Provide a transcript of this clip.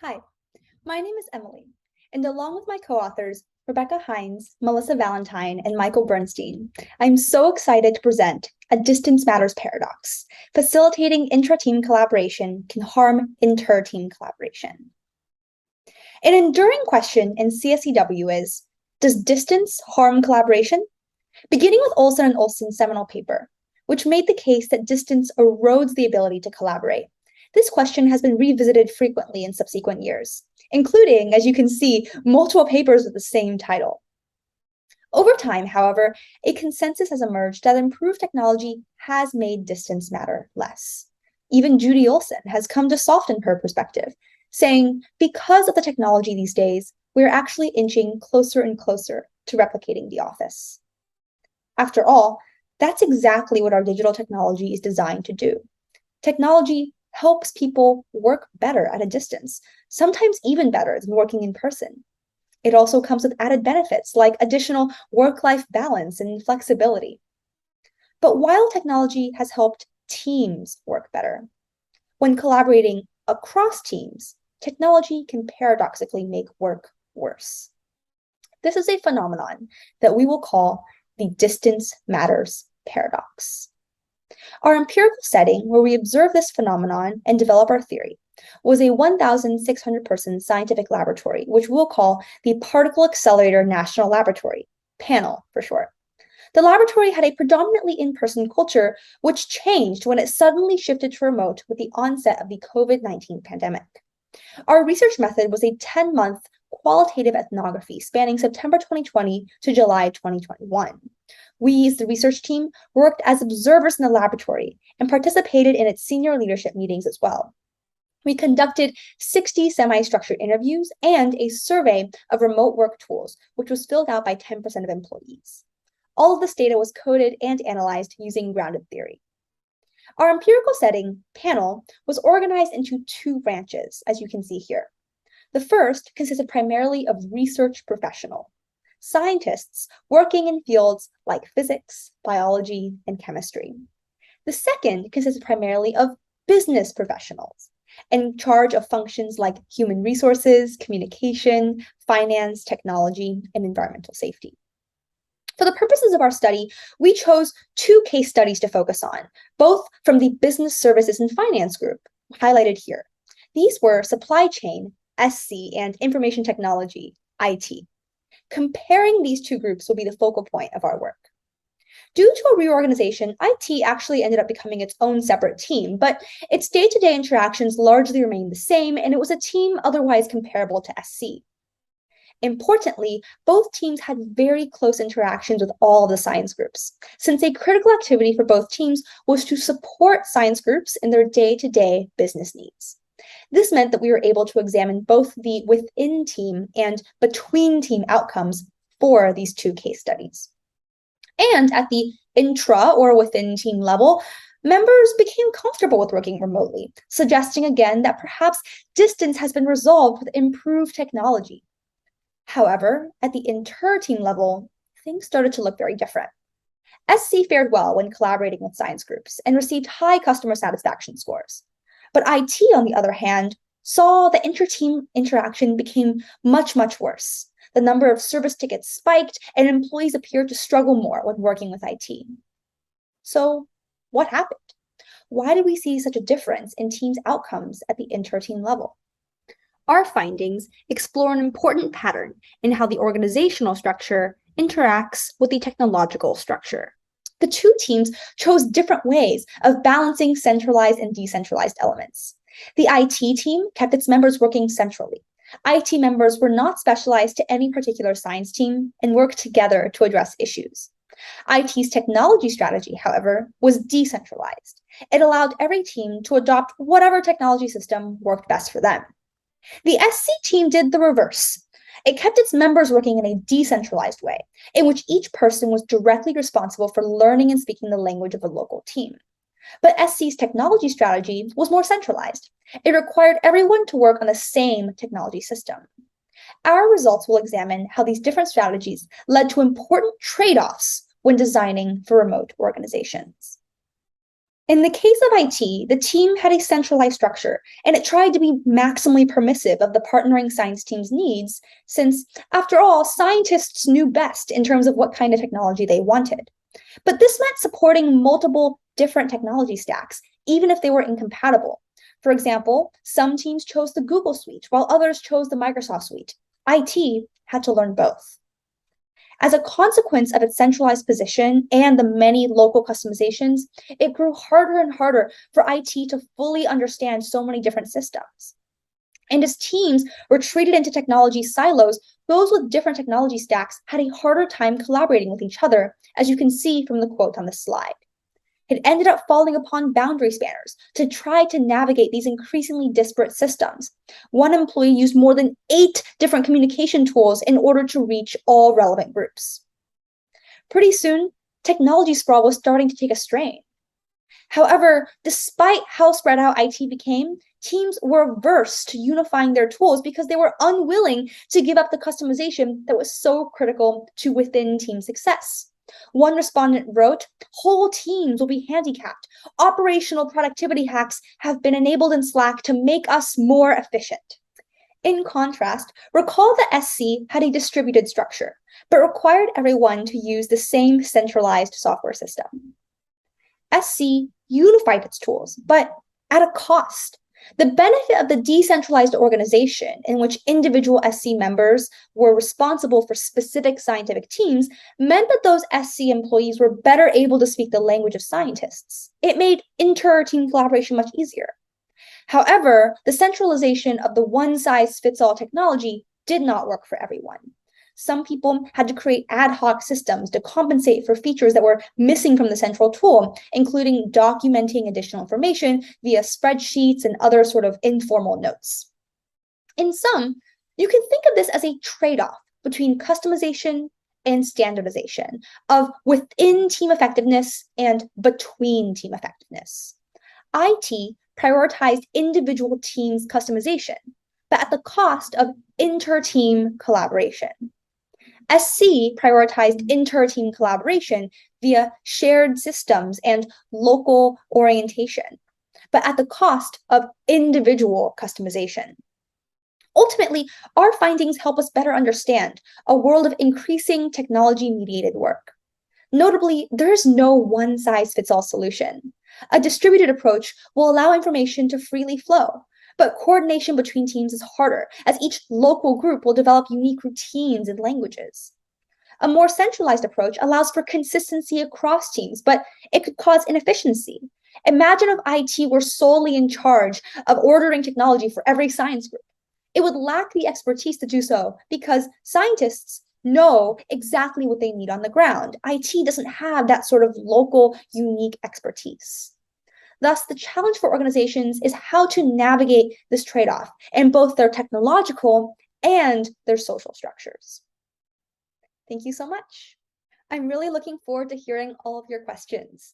Hi, my name is Emily, and along with my co-authors, Rebecca Hines, Melissa Valentine, and Michael Bernstein, I'm so excited to present a distance matters paradox. Facilitating intra-team collaboration can harm inter-team collaboration. An enduring question in CSCW is, does distance harm collaboration? Beginning with Olson and Olson's seminal paper, which made the case that distance erodes the ability to collaborate. This question has been revisited frequently in subsequent years, including, as you can see, multiple papers with the same title. Over time, however, a consensus has emerged that improved technology has made distance matter less. Even Judy Olson has come to soften her perspective, saying, because of the technology these days, we're actually inching closer and closer to replicating the office. After all, that's exactly what our digital technology is designed to do. Technology helps people work better at a distance, sometimes even better than working in person. It also comes with added benefits like additional work-life balance and flexibility. But while technology has helped teams work better, when collaborating across teams, technology can paradoxically make work worse. This is a phenomenon that we will call the distance matters paradox. Our empirical setting, where we observe this phenomenon and develop our theory, was a 1,600-person scientific laboratory, which we'll call the Particle Accelerator National Laboratory, PANEL for short. The laboratory had a predominantly in-person culture, which changed when it suddenly shifted to remote with the onset of the COVID-19 pandemic. Our research method was a 10-month qualitative ethnography spanning September 2020 to July 2021. We, as the research team, worked as observers in the laboratory and participated in its senior leadership meetings as well. We conducted 60 semi-structured interviews and a survey of remote work tools, which was filled out by 10% of employees. All of this data was coded and analyzed using grounded theory. Our empirical setting, PANEL, was organized into two branches, as you can see here. The first consisted primarily of research professionals, scientists working in fields like physics, biology, and chemistry. The second consisted primarily of business professionals in charge of functions like human resources, communication, finance, technology, and environmental safety. For the purposes of our study, we chose two case studies to focus on, both from the business services and finance group, highlighted here. These were supply chain, SC, and information technology, IT. Comparing these two groups will be the focal point of our work. Due to a reorganization, IT actually ended up becoming its own separate team, but its day-to-day interactions largely remained the same, and it was a team otherwise comparable to SC. Importantly, both teams had very close interactions with all of the science groups, since a critical activity for both teams was to support science groups in their day-to-day business needs. This meant that we were able to examine both the within-team and between-team outcomes for these two case studies. And at the intra or within-team level, members became comfortable with working remotely, suggesting again that perhaps distance has been resolved with improved technology. However, at the inter-team level, things started to look very different. SC fared well when collaborating with science groups and received high customer satisfaction scores. But IT, on the other hand, saw the inter-team interaction became much, much worse. The number of service tickets spiked, and employees appeared to struggle more when working with IT. So, what happened? Why did we see such a difference in teams' outcomes at the inter-team level? Our findings explore an important pattern in how the organizational structure interacts with the technological structure. The two teams chose different ways of balancing centralized and decentralized elements. The IT team kept its members working centrally. IT members were not specialized to any particular science team and worked together to address issues. IT's technology strategy, however, was decentralized. It allowed every team to adopt whatever technology system worked best for them. The SC team did the reverse. It kept its members working in a decentralized way, in which each person was directly responsible for learning and speaking the language of the local team. But SC's technology strategy was more centralized. It required everyone to work on the same technology system. Our results will examine how these different strategies led to important trade-offs when designing for remote organizations. In the case of IT, the team had a centralized structure, and it tried to be maximally permissive of the partnering science team's needs, since, after all, scientists knew best in terms of what kind of technology they wanted. But this meant supporting multiple different technology stacks, even if they were incompatible. For example, some teams chose the Google suite, while others chose the Microsoft suite. IT had to learn both. As a consequence of its centralized position and the many local customizations, it grew harder and harder for IT to fully understand so many different systems. And as teams retreated into technology silos, those with different technology stacks had a harder time collaborating with each other, as you can see from the quote on the slide. It ended up falling upon boundary spanners to try to navigate these increasingly disparate systems. One employee used more than 8 different communication tools in order to reach all relevant groups. Pretty soon, technology sprawl was starting to take a strain. However, despite how spread out IT became, teams were averse to unifying their tools because they were unwilling to give up the customization that was so critical to within-team success. One respondent wrote, "Whole teams will be handicapped. Operational productivity hacks have been enabled in Slack to make us more efficient." In contrast, recall that SC had a distributed structure, but required everyone to use the same centralized software system. SC unified its tools, but at a cost. The benefit of the decentralized organization, in which individual SC members were responsible for specific scientific teams, meant that those SC employees were better able to speak the language of scientists. It made inter-team collaboration much easier. However, the centralization of the one-size-fits-all technology did not work for everyone. Some people had to create ad hoc systems to compensate for features that were missing from the central tool, including documenting additional information via spreadsheets and other sort of informal notes. In sum, you can think of this as a trade-off between customization and standardization, of within team effectiveness and between team effectiveness. IT prioritized individual teams' customization, but at the cost of inter-team collaboration. SC prioritized inter-team collaboration via shared systems and local orientation, but at the cost of individual customization. Ultimately, our findings help us better understand a world of increasing technology-mediated work. Notably, there is no one-size-fits-all solution. A distributed approach will allow information to freely flow, but coordination between teams is harder, as each local group will develop unique routines and languages. A more centralized approach allows for consistency across teams, but it could cause inefficiency. Imagine if IT were solely in charge of ordering technology for every science group. It would lack the expertise to do so because scientists know exactly what they need on the ground. IT doesn't have that sort of local, unique expertise. Thus, the challenge for organizations is how to navigate this trade-off in both their technological and their social structures. Thank you so much. I'm really looking forward to hearing all of your questions.